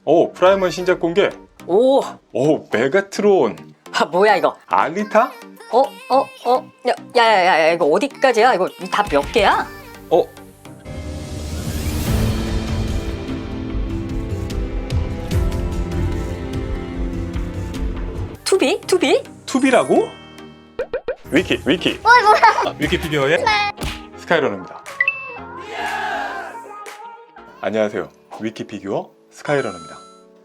프라이머 신작 공개. 오, 메가트론. 뭐야 이거? 알리타? 야, 이거 어디까지야? 이거 다 몇 개야? 투비? 투비라고? 위키. 위키 피규어의 스카이러너입니다. 안녕하세요. 위키 피규어 스카이러너입니다.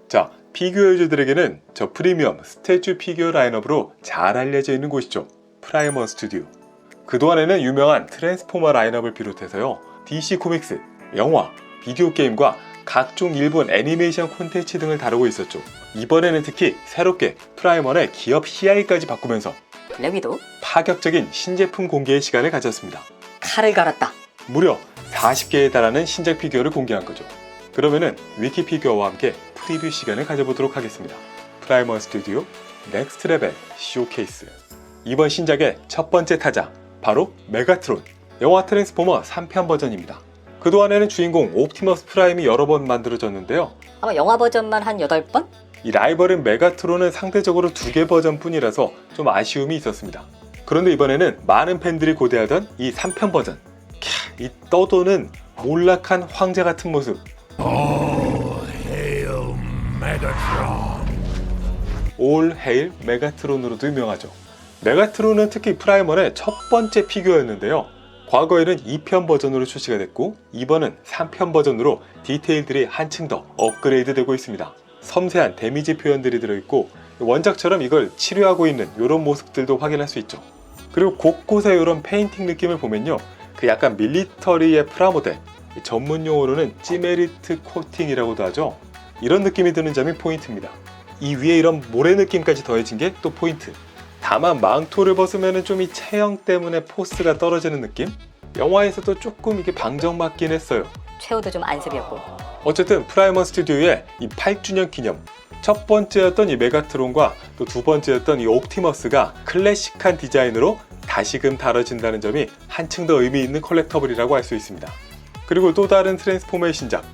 자, 피규어 유저들에게는 저 프리미엄 스태츄 피규어 라인업으로 잘 알려져 있는 곳이죠. 프라이머 스튜디오. 그동안에는 유명한 트랜스포머 라인업을 비롯해서요, DC 코믹스, 영화, 비디오 게임과 각종 일본 애니메이션 콘텐츠 등을 다루고 있었죠. 이번에는 특히 새롭게 프라이머의 기업 CI까지 바꾸면서 블랙 위도우? 파격적인 신제품 공개의 시간을 가졌습니다. 칼을 갈았다. 무려 40개에 달하는 신작 피규어를 공개한 거죠. 그러면은 위키 피규어와 함께 프리뷰 시간을 가져보도록 하겠습니다. 프라이머 스튜디오 넥스트 레벨 쇼케이스. 이번 신작의 첫 번째 타자, 바로 메가트론, 영화 트랜스포머 3편 버전입니다. 그동안에는 주인공 옵티머스 프라임이 여러 번 만들어졌는데요. 아마 영화 버전만 한 8번? 이 라이벌인 메가트론은 상대적으로 2개 버전뿐이라서 좀 아쉬움이 있었습니다. 그런데 이번에는 많은 팬들이 고대하던 이 3편 버전, 이 떠도는 몰락한 황제 같은 모습. All Hail 메가트론으로도 유명하죠. 메가트론은 특히 프라이머의 첫 번째 피규어였는데요. 과거에는 2편 버전으로 출시가 됐고, 이번은 3편 버전으로 디테일들이 한층 더 업그레이드 되고 있습니다. 섬세한 데미지 표현들이 들어있고, 원작처럼 이걸 치료하고 있는 이런 모습들도 확인할 수 있죠. 그리고 곳곳에 이런 페인팅 느낌을 보면요, 그 약간 밀리터리의 프라모델, 전문 용어로는 찌메리트 코팅이라고도 하죠. 이런 느낌이 드는 점이 포인트입니다. 이 위에 이런 모래 느낌까지 더해진 게 또 포인트. 다만 망토를 벗으면 좀 이 체형 때문에 포스가 떨어지는 느낌? 영화에서도 조금 이게 방정맞긴 했어요. 최후도 좀 안습이었고. 어쨌든 프라이머 스튜디오의 이 8주년 기념, 첫 번째였던 이 메가트론과 또 두 번째였던 이 옵티머스가 클래식한 디자인으로 다시금 다뤄진다는 점이 한층 더 의미 있는 컬렉터블이라고 할 수 있습니다. 그리고 또 다른 트랜스포머의 신작,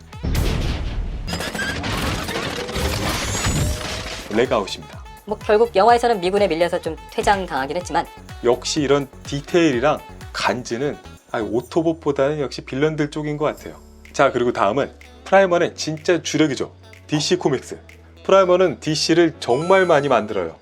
레그아웃입니다. 결국 영화에서는 미군에 밀려서 좀 퇴장당하긴 했지만, 역시 이런 디테일이랑 간지는 오토봇보다는 역시 빌런들 쪽인 것 같아요. 자, 그리고 다음은 프라이머는 진짜 주력이죠. DC 코믹스. 프라이머는 DC를 정말 많이 만들어요.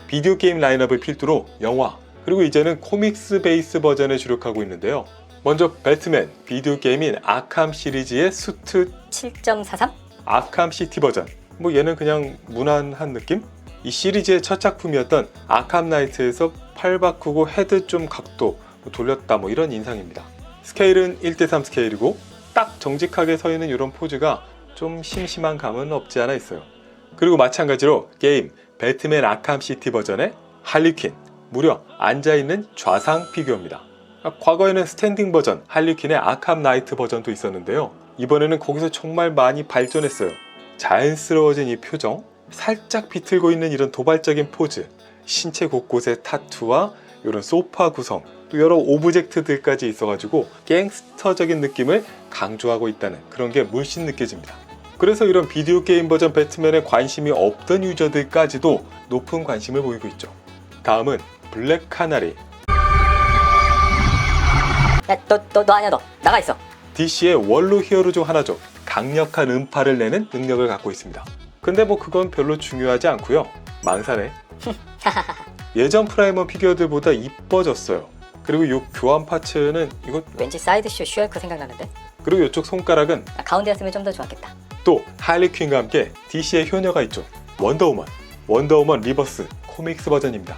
비디오 게임 라인업을 필두로 영화, 그리고 이제는 코믹스 베이스 버전에 주력하고 있는데요. 먼저 배트맨 비디오 게임인 아캄 시리즈의 수트 7.43? 아캄 시티 버전. 얘는 그냥 무난한 느낌? 이 시리즈의 첫 작품이었던 아캄 나이트에서 팔 바꾸고 헤드 좀 각도 돌렸다 이런 인상입니다. 스케일은 1:3 스케일이고 딱 정직하게 서 있는 이런 포즈가 좀 심심한 감은 없지 않아 있어요. 그리고 마찬가지로 게임 배트맨 아캄 시티 버전의 할리퀸, 무려 앉아있는 좌상 피규어입니다. 과거에는 스탠딩 버전 할리퀸의 아캄 나이트 버전도 있었는데요. 이번에는 거기서 정말 많이 발전했어요. 자연스러워진 이 표정, 살짝 비틀고 있는 이런 도발적인 포즈, 신체 곳곳에 타투와 이런 소파 구성, 또 여러 오브젝트들까지 있어가지고 갱스터적인 느낌을 강조하고 있다는 그런 게 물씬 느껴집니다. 그래서 이런 비디오 게임 버전 배트맨에 관심이 없던 유저들까지도 높은 관심을 보이고 있죠. 다음은 블랙 카나리. 야, 너 아니야, 너 나가 있어. DC의 원로 히어로 중 하나죠. 강력한 음파를 내는 능력을 갖고 있습니다. 근데 그건 별로 중요하지 않고요. 망사네. 예전 프라이머 피규어들보다 이뻐졌어요. 그리고 이 교환 파츠는 이거 왠지 사이드쇼 슈얼크 생각나는데. 그리고 이쪽 손가락은 가운데였으면 좀 더 좋았겠다. 또 할리퀸과 함께 DC의 효녀가 있죠. 원더우먼 리버스 코믹스 버전입니다.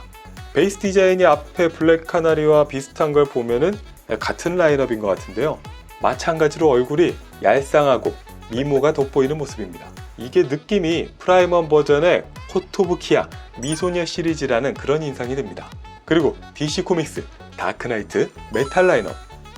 베이스 디자인이 앞에 블랙 카나리와 비슷한 걸 보면은 같은 라인업인 것 같은데요. 마찬가지로 얼굴이 얄쌍하고 미모가 돋보이는 모습입니다. 이게 느낌이 프라이머 버전의 코트 오브 키아 미소녀 시리즈라는 그런 인상이 듭니다. 그리고 DC 코믹스 다크나이트 메탈 라인업,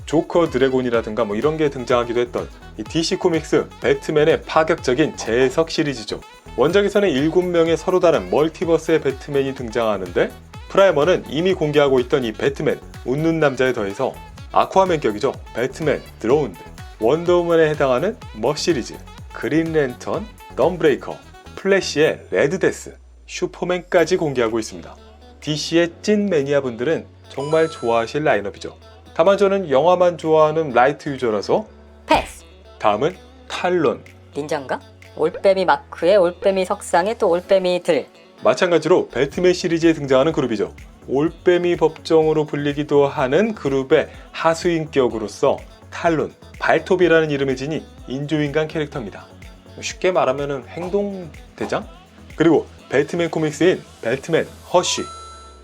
조커 드래곤이라든가 이런 게 등장하기도 했던 이 DC 코믹스 배트맨의 파격적인 재해석 시리즈죠. 원작에서는 7명의 서로 다른 멀티버스의 배트맨이 등장하는데, 프라이머는 이미 공개하고 있던 이 배트맨 웃는 남자에 더해서 아쿠아맨 격이죠. 배트맨 드로운드, 원더우먼에 해당하는 머 시리즈, 그린 랜턴, 덤브레이커, 플래시의 레드데스, 슈퍼맨까지 공개하고 있습니다. DC의 찐 매니아분들은 정말 좋아하실 라인업이죠. 다만 저는 영화만 좋아하는 라이트 유저라서 패스. 다음은 탈론. 닌자인가? 올빼미 마크에 올빼미 석상에 또 올빼미들. 마찬가지로 배트맨 시리즈에 등장하는 그룹이죠. 올빼미 법정으로 불리기도 하는 그룹의 하수인격으로서 탈론, 발톱이라는 이름을 지닌 인조인간 캐릭터입니다. 쉽게 말하면 행동대장? 그리고 배트맨 코믹스인 배트맨 허쉬.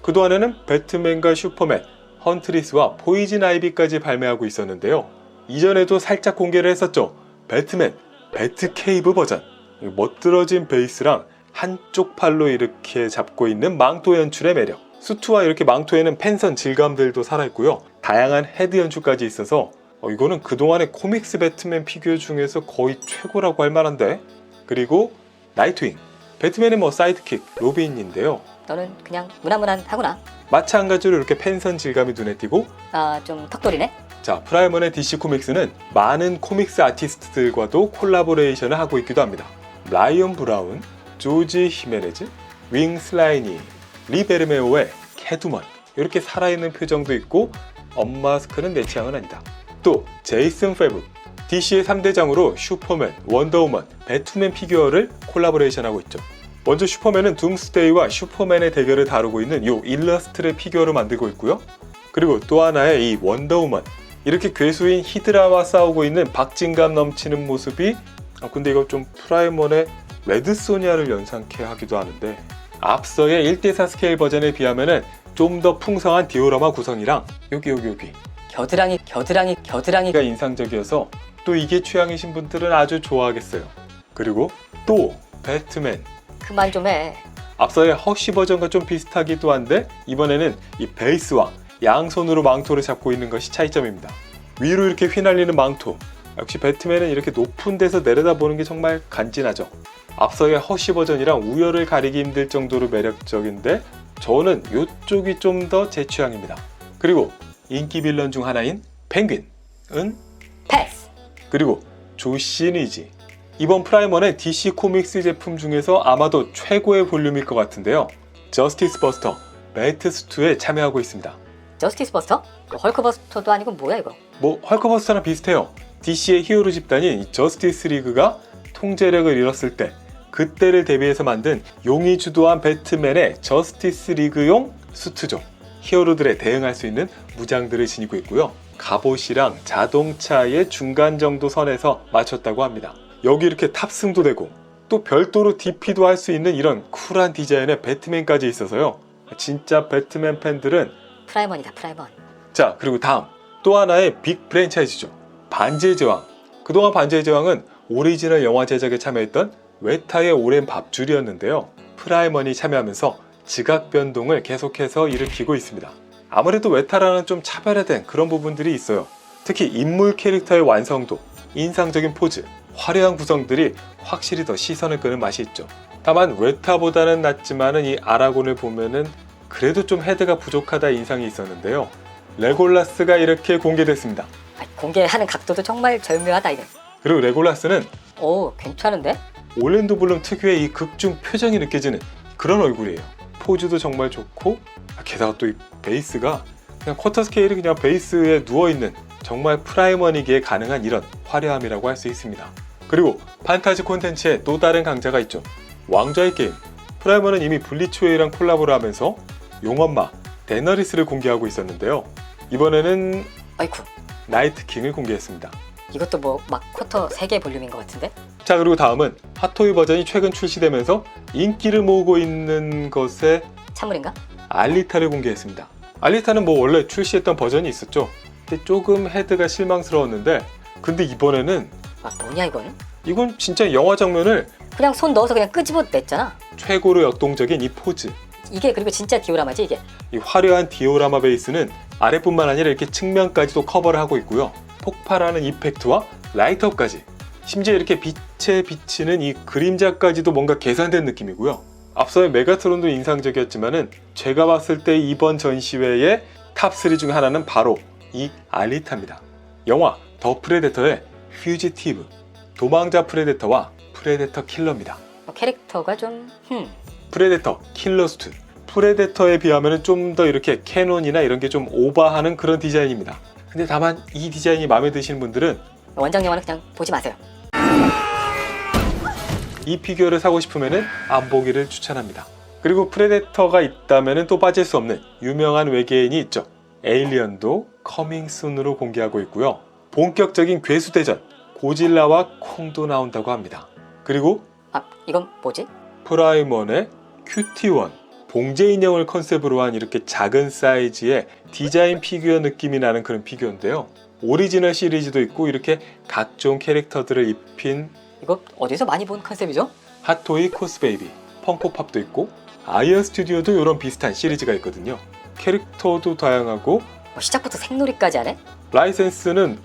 그동안에는 배트맨과 슈퍼맨, 헌트리스와 포이즌 아이비까지 발매하고 있었는데요. 이전에도 살짝 공개를 했었죠. 배트맨, 배트케이브 버전. 멋들어진 베이스랑 한쪽 팔로 이렇게 잡고 있는 망토 연출의 매력. 수트와 이렇게 망토에는 펜선 질감들도 살아있고요. 다양한 헤드 연출까지 있어서 이거는 그동안의 코믹스 배트맨 피규어 중에서 거의 최고라고 할 만한데. 그리고 나이트윙. 배트맨의 사이드킥 로빈인데요. 너는 그냥 무난무난하구나. 마찬가지로 이렇게 펜선 질감이 눈에 띄고 좀 턱돌이네. 자, 프라이머의 DC 코믹스는 많은 코믹스 아티스트들과도 콜라보레이션을 하고 있기도 합니다. 라이언 브라운, 조지 히메네즈, 윙 슬라이니, 리 베르메오의 캐두먼. 이렇게 살아있는 표정도 있고 언마스크는 내 취향은 아니다. 또 제이슨 페브, DC의 3대장으로 슈퍼맨, 원더우먼, 배트맨 피규어를 콜라보레이션하고 있죠. 먼저 슈퍼맨은 둠스데이와 슈퍼맨의 대결을 다루고 있는 이 일러스트를 피규어로 만들고 있고요. 그리고 또 하나의 이 원더우먼, 이렇게 괴수인 히드라와 싸우고 있는 박진감 넘치는 모습이 근데 이거 좀 프라이머의 레드 소니아를 연상케 하기도 하는데, 앞서의 1대4 스케일 버전에 비하면 좀 더 풍성한 디오라마 구성이랑 여기 겨드랑이가 인상적이어서 또 이게 취향이신 분들은 아주 좋아하겠어요. 그리고 또 배트맨, 그만 좀 해. 앞서의 허쉬 버전과 좀 비슷하기도 한데 이번에는 이 베이스와 양손으로 망토를 잡고 있는 것이 차이점입니다. 위로 이렇게 휘날리는 망토. 역시 배트맨은 이렇게 높은 데서 내려다보는 게 정말 간지나죠. 앞서의 허쉬 버전이랑 우열을 가리기 힘들 정도로 매력적인데 저는 이쪽이 좀 더 제 취향입니다. 그리고 인기 빌런 중 하나인 펭귄은 패스. 그리고 조시 니지. 이번 프라이머는 DC 코믹스 제품 중에서 아마도 최고의 볼륨일 것 같은데요. 저스티스 버스터, 매트스2에 참여하고 있습니다. 저스티스 버스터? 헐크버스터도 아니고 뭐야 이거? 헐크버스터랑 비슷해요. DC의 히어로 집단인 이 저스티스 리그가 통제력을 잃었을 때 그때를 대비해서 만든 용이 주도한 배트맨의 저스티스 리그용 수트죠. 히어로들에 대응할 수 있는 무장들을 지니고 있고요. 갑옷이랑 자동차의 중간 정도 선에서 맞췄다고 합니다. 여기 이렇게 탑승도 되고 또 별도로 DP도 할 수 있는 이런 쿨한 디자인의 배트맨까지 있어서요. 진짜 배트맨 팬들은 프라이먼이다, 프라이먼. 자, 그리고 다음 또 하나의 빅 프랜차이즈죠. 반지의 제왕. 그동안 반지의 제왕은 오리지널 영화 제작에 참여했던 웨타의 오랜 밥줄이었는데요. 프라이먼이 참여하면서 지각 변동을 계속해서 일으키고 있습니다. 아무래도 웨타라는 좀 차별화된 그런 부분들이 있어요. 특히 인물 캐릭터의 완성도, 인상적인 포즈, 화려한 구성들이 확실히 더 시선을 끄는 맛이 있죠. 다만 웨타보다는 낫지만은 이 아라곤을 보면은 그래도 좀 헤드가 부족하다 인상이 있었는데요. 레골라스가 이렇게 공개됐습니다. 공개하는 각도도 정말 절묘하다 이거. 그리고 레골라스는 괜찮은데? 올랜도 블룸 특유의 이 극중 표정이 느껴지는 그런 얼굴이에요. 포즈도 정말 좋고 게다가 또 이 베이스가 그냥 쿼터 스케일이 그냥 베이스에 누워있는 정말 프라이머니기에 가능한 이런 화려함이라고 할 수 있습니다. 그리고 판타지 콘텐츠의 또 다른 강자가 있죠. 왕좌의 게임. 프라이머는 이미 블리츠웨이랑 콜라보를 하면서 용엄마 데너리스를 공개하고 있었는데요. 이번에는 나이트킹을 공개했습니다. 이것도 막 쿼터 3개 볼륨인 것 같은데? 자, 그리고 다음은 핫토이 버전이 최근 출시되면서 인기를 모으고 있는 것에 찬물인가? 알리타를 공개했습니다. 알리타는 원래 출시했던 버전이 있었죠. 근데 조금 헤드가 실망스러웠는데 근데 이번에는 뭐냐 이건? 이건 진짜 영화 장면을 그냥 손 넣어서 그냥 끄집어냈잖아. 최고로 역동적인 이 포즈. 이게 그리고 진짜 디오라마지 이게. 이 화려한 디오라마 베이스는 아래뿐만 아니라 이렇게 측면까지도 커버를 하고 있고요. 폭발하는 이펙트와 라이트업까지, 심지어 이렇게 빛에 비치는 이 그림자까지도 뭔가 계산된 느낌이고요. 앞서의 메가트론도 인상적이었지만은 제가 봤을 때 이번 전시회의 탑3 중 하나는 바로 이 알리타입니다. 영화 더 프레데터의 퓨지티브, 도망자 프레데터와 프레데터 킬러입니다. 캐릭터가 좀 프레데터 킬러스트. 프레데터에 비하면 좀 더 이렇게 캐논이나 이런 게 좀 오버하는 그런 디자인입니다. 근데 다만 이 디자인이 마음에 드시는 분들은 원작 영화는 그냥 보지 마세요. 이 피규어를 사고 싶으면 안 보기를 추천합니다. 그리고 프레데터가 있다면 또 빠질 수 없는 유명한 외계인이 있죠. 에일리언도 커밍 순으로 공개하고 있고요. 본격적인 괴수대전 고질라와 콩도 나온다고 합니다. 그리고 이건 뭐지? 프라이먼의 큐티1, 봉제 인형을 컨셉으로 한 이렇게 작은 사이즈의 디자인 피규어 느낌이 나는 그런 피규어인데요. 오리지널 시리즈도 있고 이렇게 각종 캐릭터들을 입힌 이거 어디서 많이 본 컨셉이죠? 핫토이 코스베이비, 펑코팝도 있고 아이언 스튜디오도 이런 비슷한 시리즈가 있거든요. 캐릭터도 다양하고 시작부터 생놀이까지 하네? 라이센스는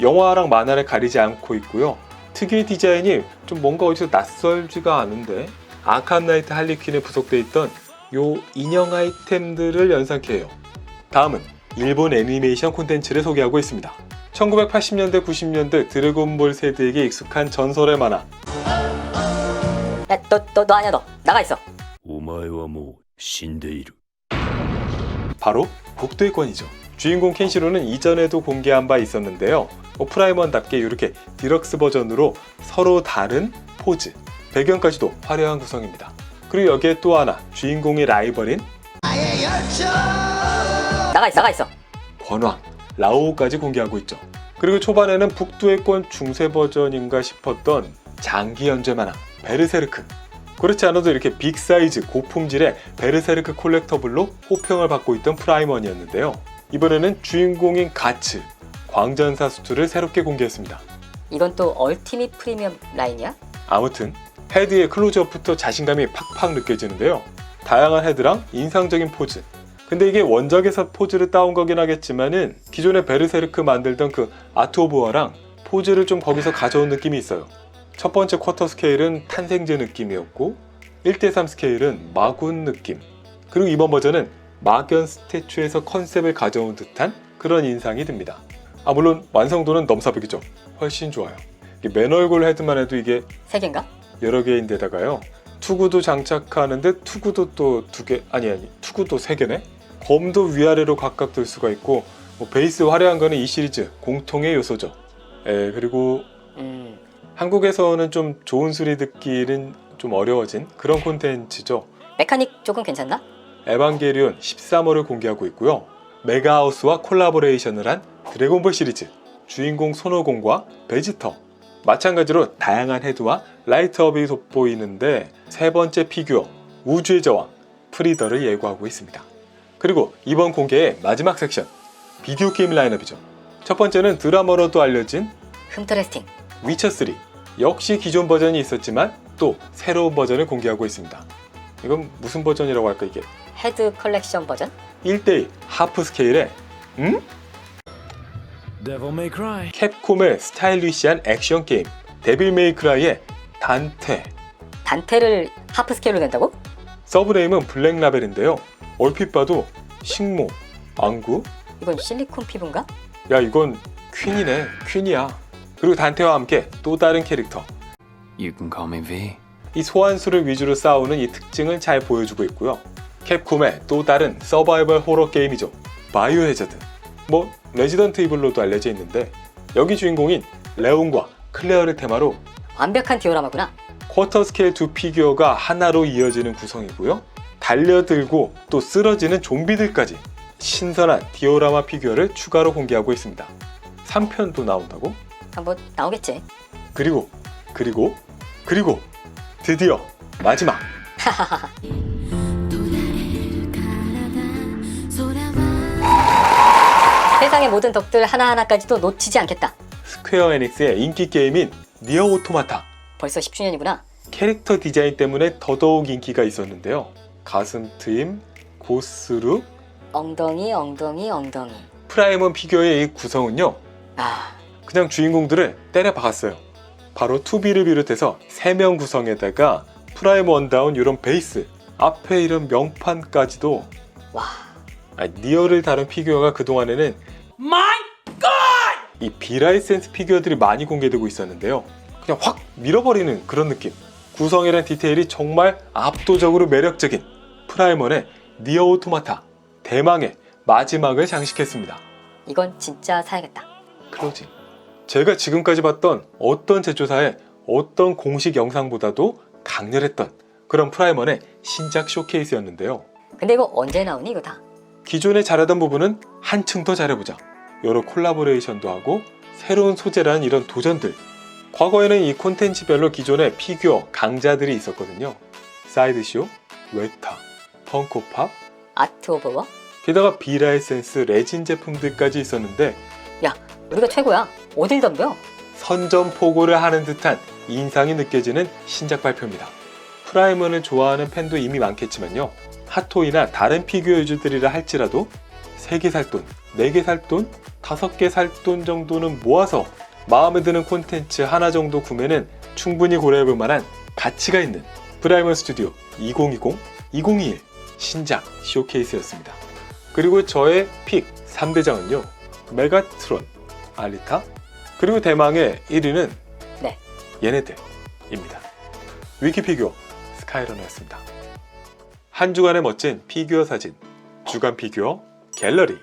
영화랑 만화를 가리지 않고 있고요. 특유의 디자인이 좀 뭔가 어디서 낯설지가 않은데 아캄 나이트 할리퀸에 부속되어 있던 요 인형 아이템들을 연상케 해요. 다음은 일본 애니메이션 콘텐츠를 소개하고 있습니다. 1980년대 90년대 드래곤볼 세대에게 익숙한 전설의 만화. 야, 너 아니야, 너 나가 있어. お前はもう死んでいる 바로 복도의권이죠. 주인공 켄시로는 이전에도 공개한 바 있었는데요. 프라이먼답게 이렇게 디럭스 버전으로 서로 다른 포즈, 배경까지도 화려한 구성입니다. 그리고 여기에 또 하나 주인공의 라이벌인 나가 있어. 권왕 라오까지 공개하고 있죠. 그리고 초반에는 북두의권 중세 버전인가 싶었던 장기 연재 만화 베르세르크. 그렇지 않아도 이렇게 빅사이즈 고품질의 베르세르크 콜렉터블로 호평을 받고 있던 프라이먼이었는데요. 이번에는 주인공인 가츠, 광전사 수트를 새롭게 공개했습니다. 이건 또 얼티밋 프리미엄 라인이야? 아무튼 헤드의 클로즈업부터 자신감이 팍팍 느껴지는데요. 다양한 헤드랑 인상적인 포즈. 근데 이게 원작에서 포즈를 따온 거긴 하겠지만은 기존의 베르세르크 만들던 그 아트 오브 워랑 포즈를 좀 거기서 가져온 느낌이 있어요. 첫 번째 쿼터 스케일은 탄생제 느낌이었고 1:3 스케일은 마군 느낌. 그리고 이번 버전은 막연 스태츄에서 컨셉을 가져온 듯한 그런 인상이 듭니다. 물론 완성도는 넘사벽이죠. 훨씬 좋아요. 맨 얼굴 헤드만 해도 이게 3개인가? 여러 개인데다가요. 투구도 장착하는데 투구도 또 2개, 투구도 3개네? 검도 위아래로 각각 들 수가 있고 베이스 화려한 거는 이 시리즈 공통의 요소죠. 그리고 한국에서는 좀 좋은 소리 듣기는 좀 어려워진 그런 콘텐츠죠. 메카닉 쪽은 괜찮나? 에반게리온 13호를 공개하고 있고요. 메가하우스와 콜라보레이션을 한 드래곤볼 시리즈, 주인공 손오공과 베지터. 마찬가지로 다양한 헤드와 라이트업이 돋보이는데 세 번째 피규어 우주의 저왕 프리더를 예고하고 있습니다. 그리고 이번 공개의 마지막 섹션 비디오 게임 라인업이죠. 첫 번째는 드라마로도 알려진 흠터레스팅. 위쳐3. 역시 기존 버전이 있었지만 또 새로운 버전을 공개하고 있습니다. 이건 무슨 버전이라고 할까 이게? 헤드 컬렉션 버전? 1:1 하프 스케일의 Devil May Cry 캡콤의 스타일리시한 액션 게임 데빌 메이 크라이의 단테. 단테를 하프 스케일로 낸다고? 서브네임은 블랙라벨인데요. 얼핏 봐도 식모, 안구? 이건 실리콘 피부인가? 야 이건 퀸이네. 퀸이야. 그리고 단테와 함께 또 다른 캐릭터. You can call me V 이 소환수를 위주로 싸우는 이 특징을 잘 보여주고 있고요. 캡콤의 또 다른 서바이벌 호러 게임이죠. 바이오해저드. 레지던트 이블로도 알려져 있는데 여기 주인공인 레온과 클레어를 테마로 완벽한 디오라마구나. 쿼터 스케일 두 피규어가 하나로 이어지는 구성이고요. 달려들고 또 쓰러지는 좀비들까지 신선한 디오라마 피규어를 추가로 공개하고 있습니다. 3편도 나온다고? 뭐 나오겠지. 그리고 드디어 마지막 세상의 모든 덕들 하나하나까지도 놓치지 않겠다. 스퀘어 에닉스의 인기 게임인 니어 오토마타. 벌써 10주년이구나. 캐릭터 디자인 때문에 더더욱 인기가 있었는데요. 가슴 트임, 고스루, 엉덩이. 프라이먼 피규어의 이 구성은요. 아, 그냥 주인공들을 때려 박았어요. 바로 2B를 비롯해서 3명 구성에다가 프라이먼다운 이런 베이스, 앞에 이런 명판까지도 와. 니어를 다룬 피규어가 그동안에는 이 비라이센스 피규어들이 많이 공개되고 있었는데요. 그냥 확 밀어버리는 그런 느낌. 구성이란 디테일이 정말 압도적으로 매력적인 프라이먼의 니어 오토마타 대망의 마지막을 장식했습니다. 이건 진짜 사야겠다. 클로징. 제가 지금까지 봤던 어떤 제조사의 어떤 공식 영상보다도 강렬했던 그런 프라이먼의 신작 쇼케이스였는데요. 근데 이거 언제 나오니 이거 다? 기존에 잘하던 부분은 한층 더 잘해보자. 여러 콜라보레이션도 하고 새로운 소재라는 이런 도전들. 과거에는 이 콘텐츠별로 기존에 피규어 강자들이 있었거든요. 사이드쇼, 웨타, 펑코팝, 아트 오브 워? 게다가 비라이센스 레진 제품들까지 있었는데 야, 우리가 최고야. 어딜 덤벼? 선전포고를 하는 듯한 인상이 느껴지는 신작 발표입니다. 프라이먼을 좋아하는 팬도 이미 많겠지만요. 핫토이나 다른 피규어 유저들이라 할지라도 3개 살 돈, 4개 살 돈, 5개 살 돈 정도는 모아서 마음에 드는 콘텐츠 하나 정도 구매는 충분히 고려해볼 만한 가치가 있는 프라이먼 스튜디오 2020-2021 신작 쇼케이스였습니다. 그리고 저의 픽 3대장은요. 메가트론, 알리타, 그리고 대망의 1위는 네. 얘네들입니다. 위키피규어 스카이러너였습니다. 한 주간의 멋진 피규어 사진, 주간 피규어 갤러리.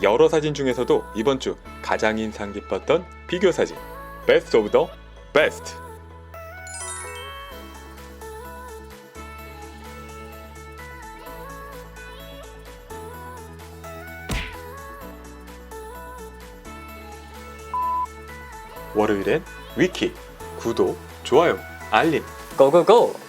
여러 사진 중에서도 이번 주 가장 인상 깊었던 피규어 사진 베스트 오브 더 베스트. 월요일엔 위키, 구독, 좋아요, 알림. 고고고!